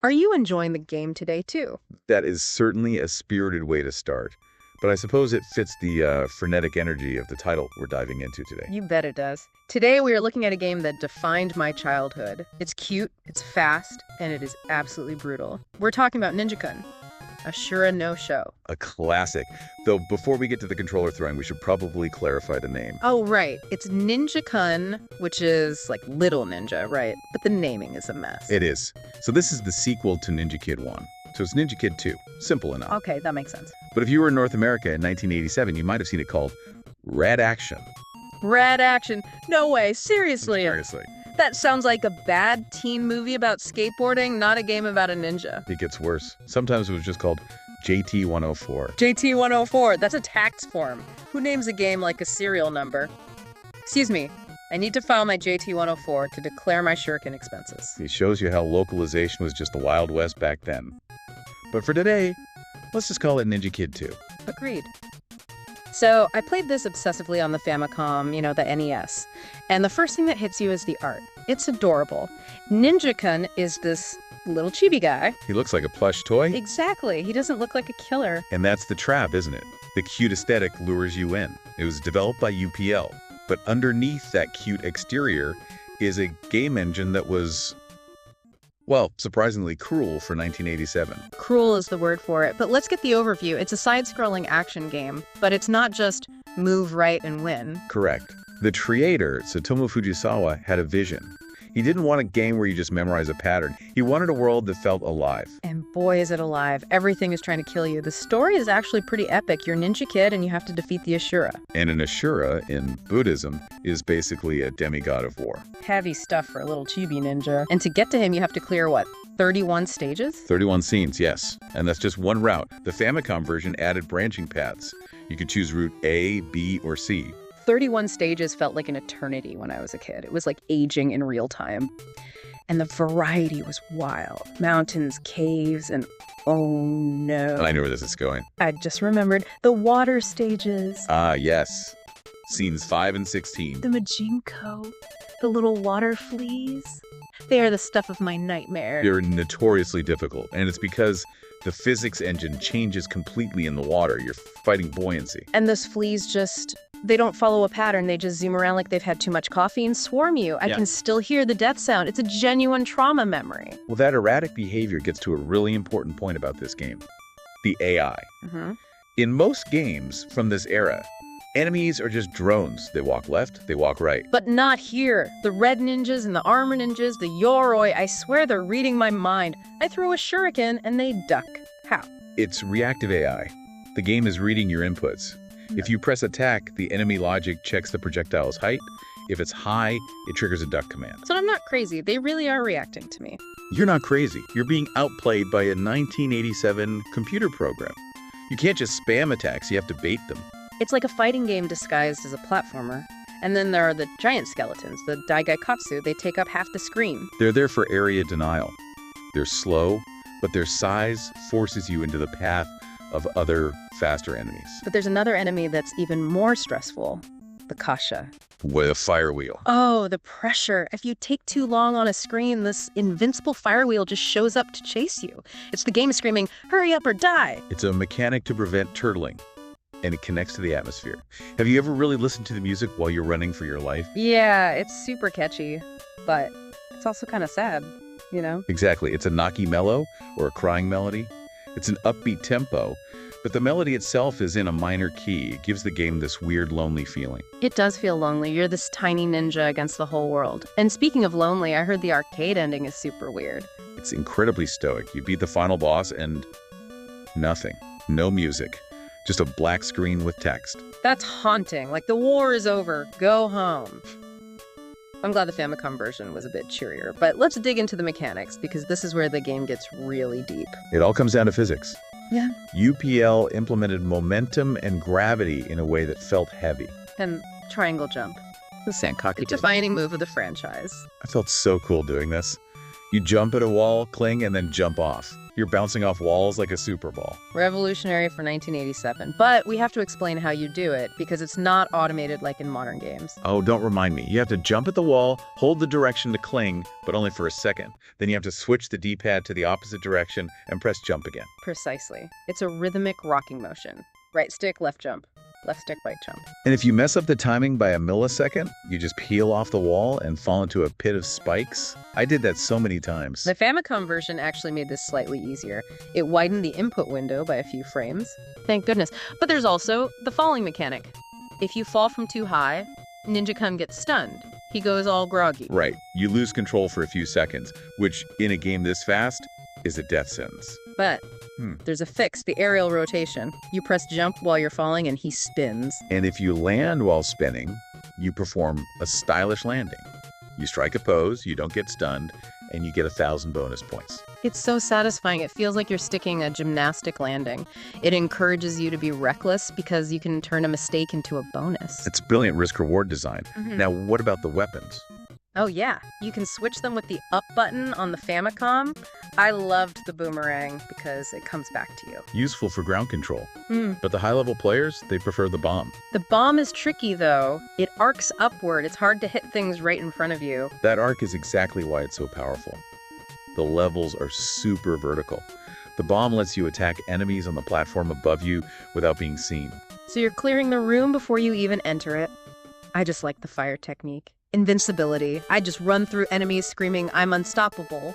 Are you enjoying the game today, too? That is certainly a spirited way to start, but I suppose it fits the frenetic energy of the title we're diving into today. You bet it does. Today we are looking at a game that defined my childhood. It's cute, it's fast, and it is absolutely brutal. We're talking about Ninja-kun, Ashura Noshou. A classic. Though before we get to the controller throwing, we should probably clarify the name. Oh, right. It's Ninja-kun, which is like Little Ninja, right? But the naming is a mess. It is. So this is the sequel to Ninja Kid 1. So it's Ninja Kid 2. Simple enough. Okay, that makes sense. But if you were in North America in 1987, you might have seen it called Rad Action. Rad Action? No way, seriously. Seriously. That sounds like a bad teen movie about skateboarding, not a game about a ninja. It gets worse. Sometimes it was just called JT-104. JT-104, that's a tax form. Who names a game like a serial number? Excuse me, I need to file my JT-104 to declare my shuriken expenses. It shows you how localization was just the Wild West back then. But for today, let's just call it Ninja Kid 2. Agreed. So I played this obsessively on the Famicom, the NES. And the first thing that hits you is the art. It's adorable. Ninja-kun is this little chibi guy. He looks like a plush toy. Exactly. He doesn't look like a killer. And that's the trap, isn't it? The cute aesthetic lures you in. It was developed by UPL. But underneath that cute exterior is a game engine that was, well, surprisingly cruel for 1987. Cruel is the word for it, but let's get the overview. It's a side-scrolling action game, but it's not just move right and win. Correct. The creator, Tsutomu Fujisawa, had a vision. He didn't want a game where you just memorize a pattern. He wanted a world that felt alive. And boy, is it alive. Everything is trying to kill you. The story is actually pretty epic. You're Ninja Kid and you have to defeat the Ashura. And an Ashura, in Buddhism, is basically a demigod of war. Heavy stuff for a little chibi ninja. And to get to him, you have to clear, what, 31 stages? 31 scenes, yes. And that's just one route. The Famicom version added branching paths. You could choose route A, B, or C. 31 stages felt like an eternity when I was a kid. It was like aging in real time. And the variety was wild. Mountains, caves, and oh no. I know where this is going. I just remembered the water stages. Ah, yes. Scenes 5 and 16. The Majinko, the little water fleas. They are the stuff of my nightmare. They're notoriously difficult, and it's because the physics engine changes completely in the water. You're fighting buoyancy. And those fleas they don't follow a pattern. They just zoom around like they've had too much coffee and swarm you. I can still hear the death sound. It's a genuine trauma memory. Well, that erratic behavior gets to a really important point about this game. The AI. In most games from this era, enemies are just drones. They walk left, they walk right. But not here. The red ninjas and the armor ninjas, the yoroi, I swear they're reading my mind. I throw a shuriken and they duck. How? It's reactive AI. The game is reading your inputs. If you press attack, the enemy logic checks the projectile's height. If it's high, it triggers a duck command. So I'm not crazy. They really are reacting to me. You're not crazy. You're being outplayed by a 1987 computer program. You can't just spam attacks, you have to bait them. It's like a fighting game disguised as a platformer. And then there are the giant skeletons, the Daigaikatsu. They take up half the screen. They're there for area denial. They're slow, but their size forces you into the path of other faster enemies. But there's another enemy that's even more stressful, the Kasha. With a fire wheel. Oh, the pressure. If you take too long on a screen, this invincible fire wheel just shows up to chase you. It's the game screaming, hurry up or die. It's a mechanic to prevent turtling, and it connects to the atmosphere. Have you ever really listened to the music while you're running for your life? Yeah, it's super catchy, but it's also kind of sad, Exactly. It's a knocky mellow or a crying melody. It's an upbeat tempo, but the melody itself is in a minor key. It gives the game this weird, lonely feeling. It does feel lonely. You're this tiny ninja against the whole world. And speaking of lonely, I heard the arcade ending is super weird. It's incredibly stoic. You beat the final boss and nothing. No music. Just a black screen with text. That's haunting. Like the war is over. Go home. I'm glad the Famicom version was a bit cheerier, but let's dig into the mechanics because this is where the game gets really deep. It all comes down to physics. Yeah. UPL implemented momentum and gravity in a way that felt heavy. And triangle jump. The Sankaku The defining move of the franchise. I felt so cool doing this. You jump at a wall, cling, and then jump off. You're bouncing off walls like a Super Ball. Revolutionary for 1987. But we have to explain how you do it, because it's not automated like in modern games. Oh, don't remind me. You have to jump at the wall, hold the direction to cling, but only for a second. Then you have to switch the D-pad to the opposite direction and press jump again. Precisely. It's a rhythmic rocking motion. Right stick, left jump. Left stick, right jump. And if you mess up the timing by a millisecond, you just peel off the wall and fall into a pit of spikes. I did that so many times. The Famicom version actually made this slightly easier. It widened the input window by a few frames. Thank goodness. But there's also the falling mechanic. If you fall from too high, Ninja-kun gets stunned. He goes all groggy. Right. You lose control for a few seconds, which in a game this fast is a death sentence. But there's a fix, the aerial rotation. You press jump while you're falling and he spins. And if you land while spinning, you perform a stylish landing. You strike a pose, you don't get stunned, and you get 1,000 bonus points. It's so satisfying. It feels like you're sticking a gymnastic landing. It encourages you to be reckless because you can turn a mistake into a bonus. It's brilliant risk-reward design. Now, what about the weapons? Oh yeah, you can switch them with the up button on the Famicom. I loved the boomerang because it comes back to you. Useful for ground control. But the high-level players, they prefer the bomb. The bomb is tricky though. It arcs upward. It's hard to hit things right in front of you. That arc is exactly why it's so powerful. The levels are super vertical. The bomb lets you attack enemies on the platform above you without being seen. So you're clearing the room before you even enter it. I just like the fire technique. Invincibility. I just run through enemies screaming, "I'm unstoppable,"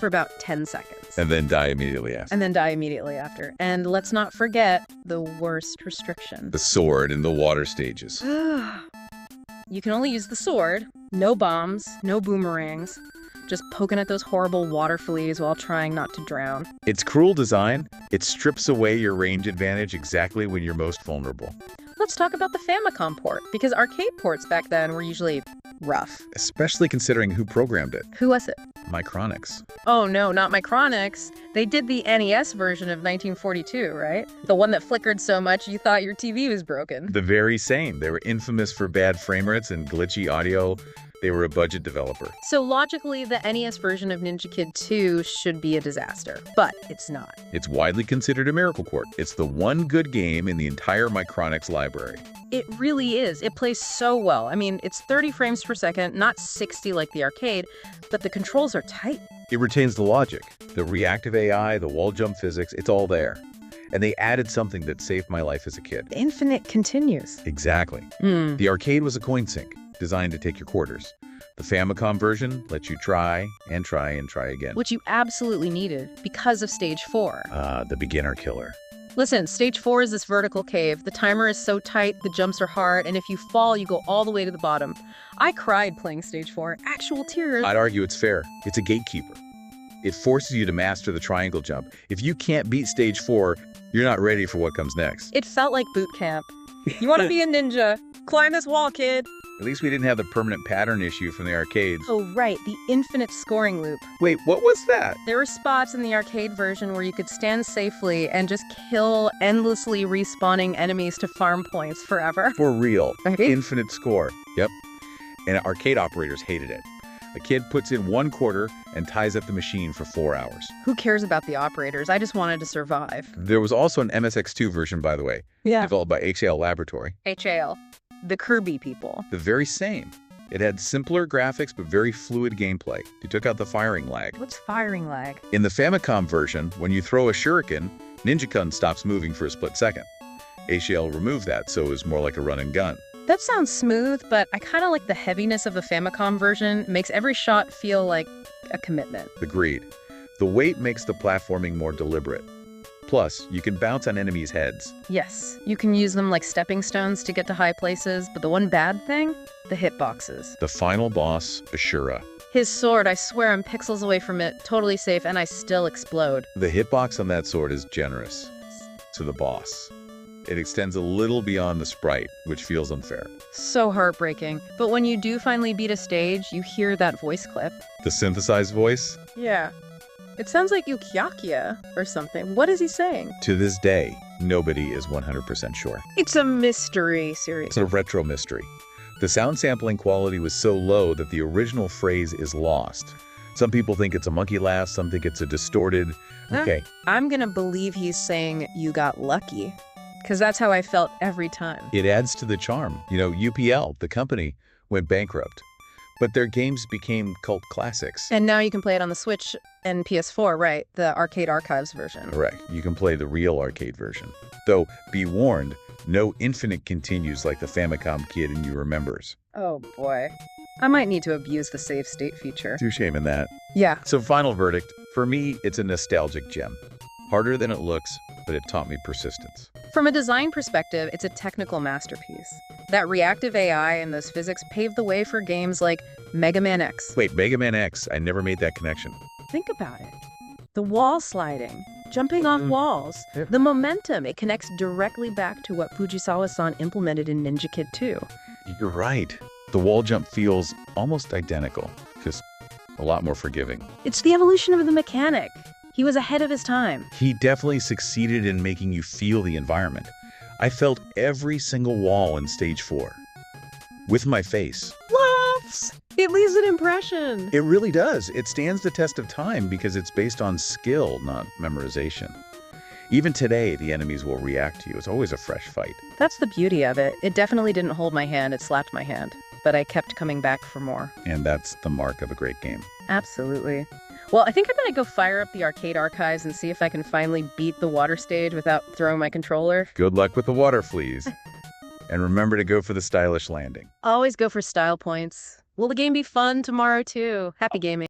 for about 10 seconds. And then die immediately after. And let's not forget the worst restriction. The sword in the water stages. You can only use the sword. No bombs, no boomerangs. Just poking at those horrible water fleas while trying not to drown. It's cruel design. It strips away your range advantage exactly when you're most vulnerable. Let's talk about the Famicom port, because arcade ports back then were usually rough. Especially considering who programmed it. Who was it? Micronics. Oh no, not Micronics. They did the NES version of 1942, right? The one that flickered so much you thought your TV was broken. The very same. They were infamous for bad frame rates and glitchy audio. They were a budget developer. So logically, the NES version of Ninja Kid 2 should be a disaster, but it's not. It's widely considered a miracle port. It's the one good game in the entire Micronics library. It really is. It plays so well. I mean, it's 30 frames per second, not 60 like the arcade, but the controls are tight. It retains the logic. The reactive AI, the wall jump physics, it's all there. And they added something that saved my life as a kid. The infinite continues. Exactly. The arcade was a coin sink, designed to take your quarters. The Famicom version lets you try and try and try again. Which you absolutely needed because of Stage 4. The beginner killer. Listen, Stage 4 is this vertical cave. The timer is so tight, the jumps are hard, and if you fall, you go all the way to the bottom. I cried playing Stage 4. Actual tears. I'd argue it's fair. It's a gatekeeper. It forces you to master the triangle jump. If you can't beat Stage 4, you're not ready for what comes next. It felt like boot camp. You want to be a ninja? Climb this wall, kid. At least we didn't have the permanent pattern issue from the arcades. Oh, right, the infinite scoring loop. Wait, what was that? There were spots in the arcade version where you could stand safely and just kill endlessly respawning enemies to farm points forever. For real. Right? Infinite score. Yep. And arcade operators hated it. A kid puts in 1 quarter and ties up the machine for 4 hours. Who cares about the operators? I just wanted to survive. There was also an MSX2 version, by the way. Yeah. Developed by HAL Laboratory. HAL. The Kirby people. The very same. It had simpler graphics but very fluid gameplay. They took out the firing lag. What's firing lag? In the Famicom version, when you throw a shuriken, Ninja-kun stops moving for a split second. HAL removed that, so it was more like a run and gun. That sounds smooth, but I kind of like the heaviness of the Famicom version. It makes every shot feel like a commitment. Agreed. The weight makes the platforming more deliberate. Plus, you can bounce on enemies' heads. Yes, you can use them like stepping stones to get to high places, but the one bad thing? The hitboxes. The final boss, Ashura. His sword, I swear I'm pixels away from it, totally safe, and I still explode. The hitbox on that sword is generous to the boss. It extends a little beyond the sprite, which feels unfair. So heartbreaking. But when you do finally beat a stage, you hear that voice clip. The synthesized voice? Yeah. It sounds like Ukyakyah or something. What is he saying? To this day, nobody is 100% sure. It's a mystery series. It's a retro mystery. The sound sampling quality was so low that the original phrase is lost. Some people think it's a monkey laugh, some think it's a distorted... Okay. I'm gonna believe he's saying you got lucky, because that's how I felt every time. It adds to the charm. You know, UPL, the company, went bankrupt, but their games became cult classics. And now you can play it on the Switch and PS4, right? The Arcade Archives version. Correct. You can play the real arcade version. Though, be warned, no infinite continues like the Famicom kid in you remembers. Oh boy. I might need to abuse the save state feature. Too shame in that. Yeah. So final verdict, for me, it's a nostalgic gem. Harder than it looks, but it taught me persistence. From a design perspective, it's a technical masterpiece. That reactive AI and those physics paved the way for games like Mega Man X. Wait, Mega Man X, I never made that connection. Think about it. The wall sliding, jumping off walls, the momentum, it connects directly back to what Fujisawa-san implemented in Ninja Kid 2. You're right. The wall jump feels almost identical, just a lot more forgiving. It's the evolution of the mechanic. He was ahead of his time. He definitely succeeded in making you feel the environment. I felt every single wall in Stage 4. With my face. Laughs! It leaves an impression. It really does. It stands the test of time because it's based on skill, not memorization. Even today, the enemies will react to you. It's always a fresh fight. That's the beauty of it. It definitely didn't hold my hand, it slapped my hand. But I kept coming back for more. And that's the mark of a great game. Absolutely. Well, I think I'm gonna go fire up the arcade archives and see if I can finally beat the water stage without throwing my controller. Good luck with the water fleas. And remember to go for the stylish landing. Always go for style points. Will the game be fun tomorrow too? Happy gaming.